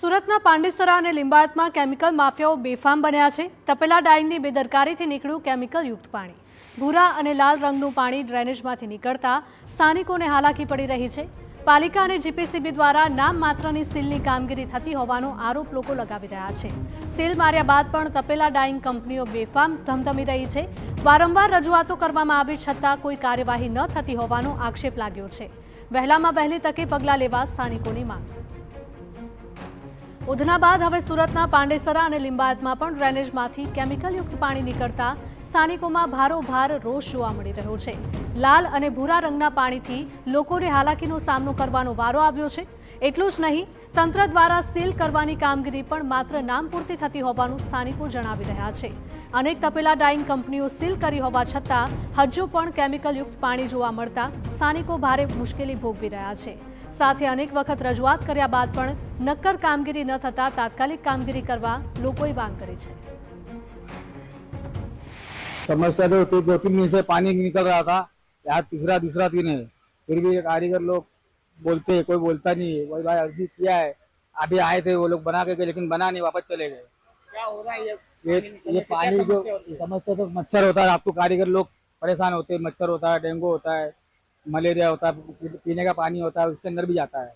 સુરતના પાંડેસરા અને લિંબાયતમાં કેમિકલ માફિયાઓ બેફામ બન્યા છે। તપેલા ડાઇંગની બેદરકારીથી નીકળ્યું કેમિકલ યુક્ત પાણી। ભૂરા અને લાલ રંગનું પાણી ડ્રેનેજમાંથી નીકળતા સ્થાનિકોને હાલાકી પડી રહી છે। પાલિકા અને જીપીસીબી દ્વારા નામ માત્રની સીલની કામગીરી થતી હોવાનો આરોપ લોકો લગાવી રહ્યા છે। સીલ માર્યા બાદ પણ તપેલા ડાઇંગ કંપનીઓ બેફામ ધમધમી રહી છે। વારંવાર રજૂઆતો કરવામાં આવી છતાં કોઈ કાર્યવાહી ન થતી હોવાનો આક્ષેપ લાગ્યો છે। વહેલામાં વહેલી તકે પગલાં લેવા સ્થાનિકોની માંગ। ઉધના બાદ હવે સુરતના પાંડેસરા અને લિંબાયતમાં પણ ડ્રેનેજમાંથી કેમિકલયુક્ત પાણી નીકળતા સ્થાનિકોમાં ભારોભાર રોષ જોવા મળી રહ્યો છે। લાલ અને ભૂરા રંગના પાણીથી લોકોને હાલાકીનો સામનો કરવાનો વારો આવ્યો છે। એટલું જ નહીં, તંત્ર દ્વારા સીલ કરવાની કામગીરી પણ માત્ર નામ પૂરતી થતી હોવાનું સ્થાનિકો જણાવી રહ્યા છે। અનેક તપેલા ડાઇંગ કંપનીઓ સીલ કરી હોવા છતાં હજુ પણ કેમિકલયુક્ત પાણી જોવા મળતા સ્થાનિકો ભારે મુશ્કેલી ભોગવી રહ્યા છે। સાથે અનેક વખત રજૂઆત કર્યા બાદ પણ નક્કર કામગીરી ન થતા તાત્કાલિક कामगिरी करवा लोकोई मांग करी छे। समस्या तो 2-3 दिन से पानी निकल रहा था, आज दूसरा दिन है, फिर भी कारीगर लोग बोलते हैं, कोई बोलता नहीं है। वही भाई अर्जी किया है, अभी आए थे वो लोग बना के गए, लेकिन बना नहीं, वापस चले गए। क्या हो रहा है ये पानी जो समस्या तो मच्छर होता है, आपको कारीगर लोग परेशान होते हैं। मच्छर होता है, डेंगू होता है, मलेरिया होता है, पीने का पानी होता है, उसके अंदर भी जाता है।